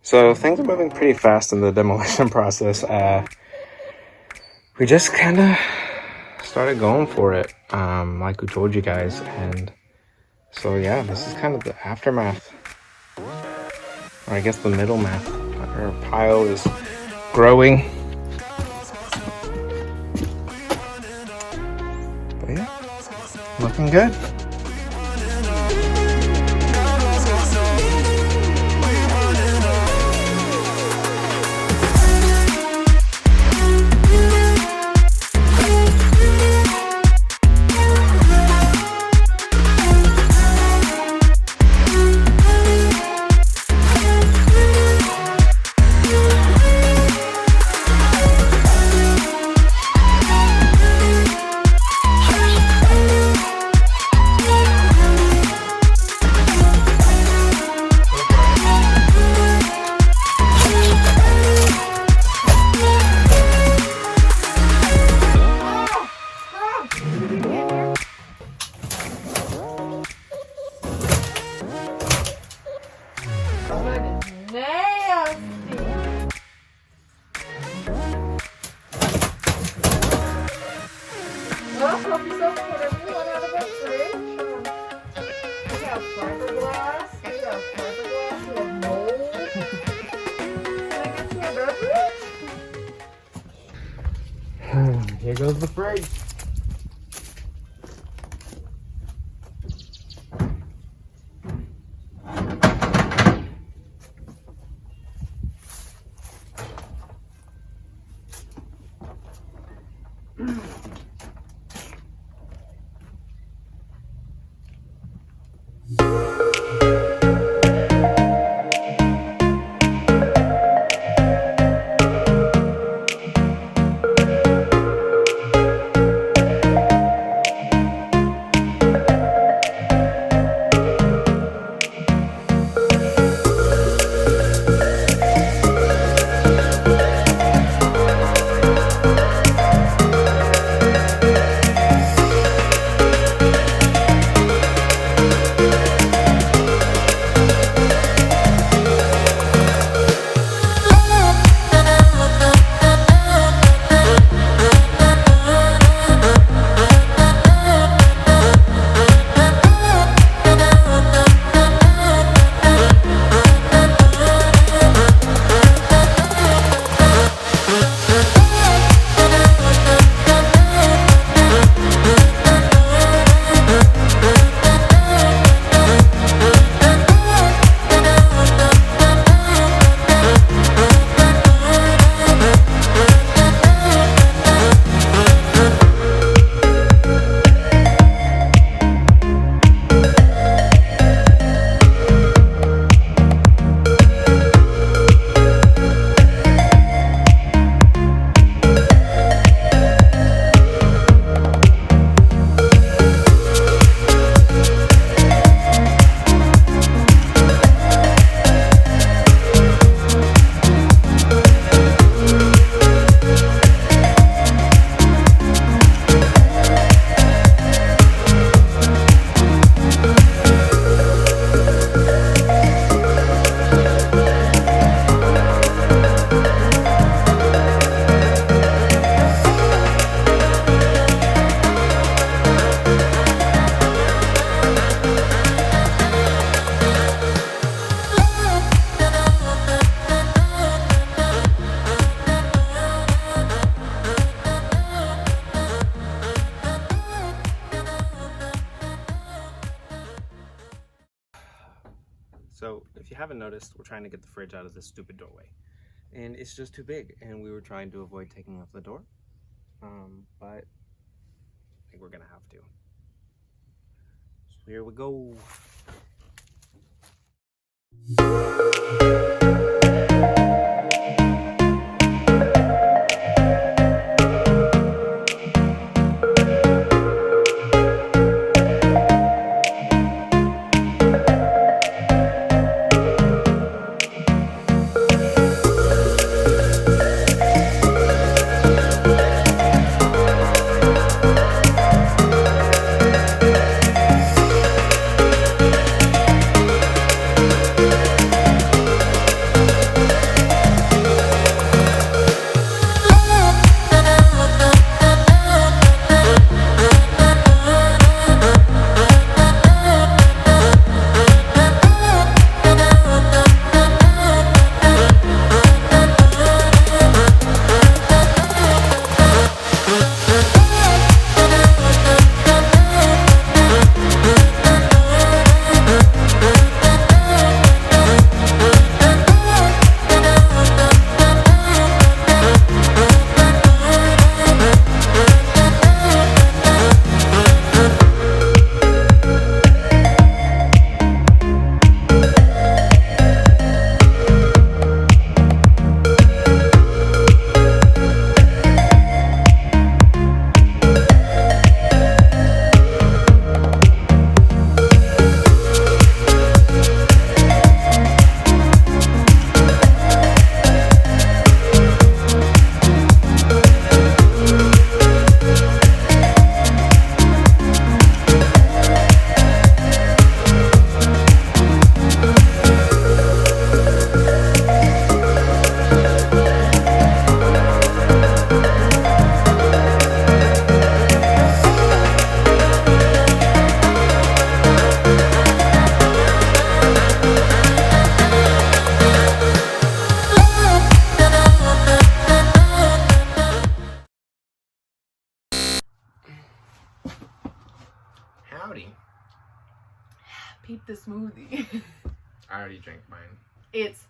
So things are moving pretty fast in the demolition process. We just kind of started going for it, like we told you guys. And so yeah, this is kind of the aftermath, or I guess the middle math. Our pile is growing. But yeah, looking good. Here goes the fridge. So if you haven't noticed, we're trying to get the fridge out of this stupid doorway. And it's just too big, and we were trying to avoid taking off the door. But I think we're gonna have to. So here we go. drank mine. It's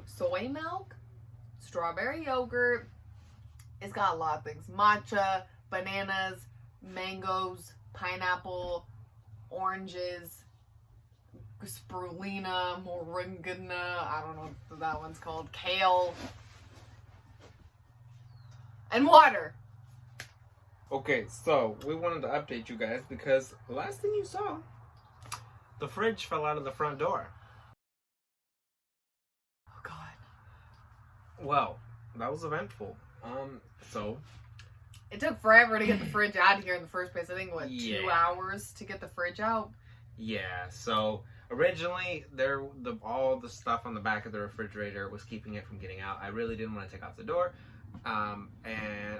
soy milk, strawberry yogurt. It's got a lot of things. Matcha, bananas, mangoes, pineapple, oranges, spirulina, moringa, I don't know what that one's called, kale, and water. Okay, so we wanted to update you guys because the last thing you saw, the fridge fell out of the front door. Oh God. Well, that was eventful. So it took forever to get the fridge out of here in the first place. I think, what, Yeah. 2 hours to get the fridge out? yeah, so originally all the stuff on the back of the refrigerator was keeping it from getting out. I really didn't want to take out the door. And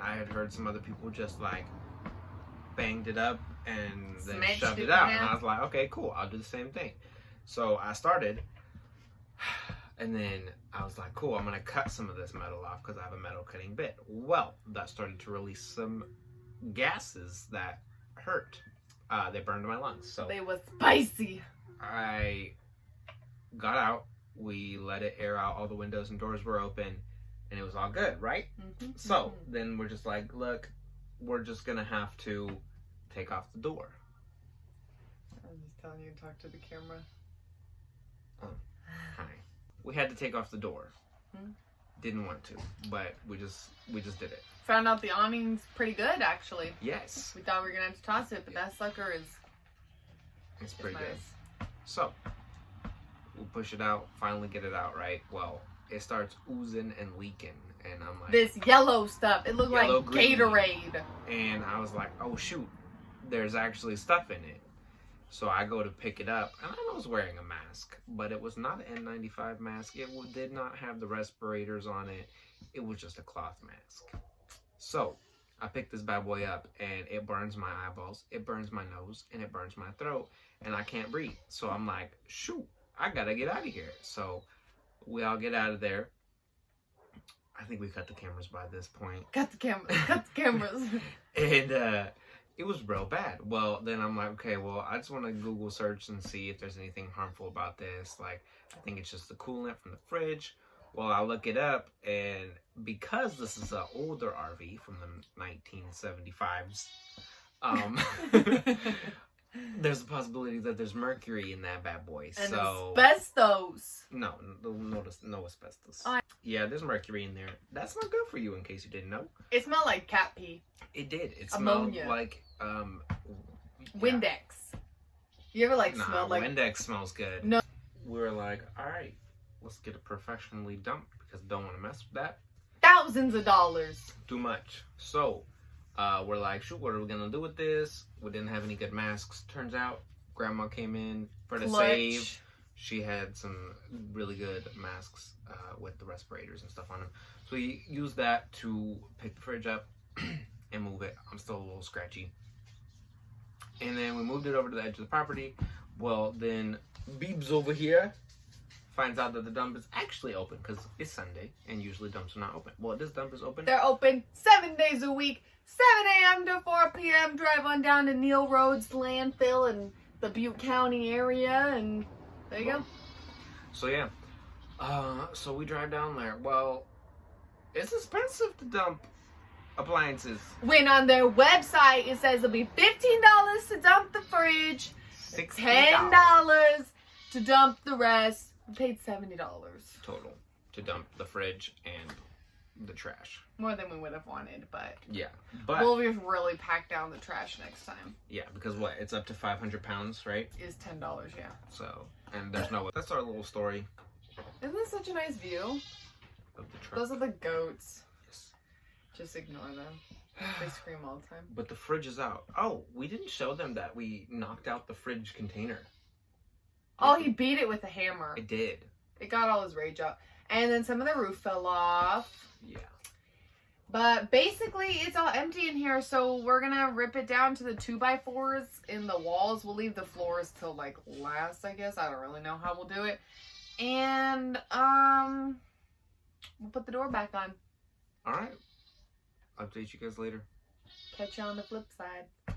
I had heard some other people just like banged it up and then Smashed shoved it it out. in And half. I was like, okay, cool, I'll do the same thing. So I started, and then I was like, cool, I'm gonna cut some of this metal off because I have a metal cutting bit. Well, that started to release some gases that hurt. They burned my lungs. So They was spicy. I got out. We let it air out. All the windows and doors were open, and it was all good, right? Mm-hmm. So then we're just like, look, we're just gonna have to take off the door. I'm just telling you to talk to the camera. Hi. We had to take off the door. Hmm. Didn't want to, but we just did it. Found out the awning's pretty good, actually. Yes, We thought we were gonna have to toss it, but that sucker is it's pretty nice. good. So we'll push it out. Finally get it out, right? Well, it starts oozing and leaking, and I'm like, This yellow stuff. It looked like Yellow, green. Gatorade. and I was like, oh shoot, there's actually stuff in it. So I go to pick it up, and I was wearing a mask, but it was not an N95 mask. It did not have the respirators on it. It was just a cloth mask. So I pick this bad boy up, and it burns my eyeballs, it burns my nose, and it burns my throat, and I can't breathe. So I'm like, shoot, I gotta get out of here. So we all get out of there. I think we cut the cameras by this point. Cut the cameras. Cut the cameras. And it was real bad. Well, then I'm like, okay, well, I just want to Google search and see if there's anything harmful about this. Like, I think it's just the coolant from the fridge. Well, I look it up, and because this is an older RV from the 1975s, there's a possibility that there's mercury in that bad boy. And So asbestos. no asbestos. Oh, Yeah, there's mercury in there. That's not good for you, in case you didn't know. It smelled like cat pee. It did. It Ammonia. smelled like yeah. Windex. You ever like Nah, smell like Windex smells good. No. We were like, all right, let's get it professionally dumped because don't want to mess with that thousands of dollars? too much. So we're like, shoot, what are we gonna do with this? We didn't have any good masks. Turns out, Grandma came in for the save. She had some really good masks with the respirators and stuff on them. So we used that to pick the fridge up and move it. I'm still a little scratchy. And then we moved it over to the edge of the property. Well, then Beebs over here finds out that the dump is actually open because it's Sunday and usually dumps are not open. Well, this dump is open. They're open 7 days a week, 7 a.m. to 4 p.m. Drive on down to Neil Roads landfill in the Butte County area, and there you go. So yeah, so we drive down there. Well, it's expensive to dump appliances. When on their website it says it'll be $15 to dump the fridge, $10 to dump the rest. We paid $70 total to dump the fridge and the trash. more than we would have wanted, but Yeah, but we'll just really pack down the trash next time. yeah, because what? It's up to 500 pounds, right? Is $10, yeah. So, and there's no way. That's our little story Isn't this such a nice view? of the truck. Those are the goats. Yes. Just ignore them. They scream all the time. But the fridge is out. Oh, we didn't show them that we knocked out the fridge container. Oh, he beat it with a hammer. It did. It got all his rage out. And then some of the roof fell off. Yeah. But basically, it's all empty in here, so we're gonna rip it down to the 2x4s in the walls. We'll leave the floors till, like, last, I guess. I don't really know how we'll do it. And, we'll put the door back on. All right. Update you guys later. Catch you on the flip side.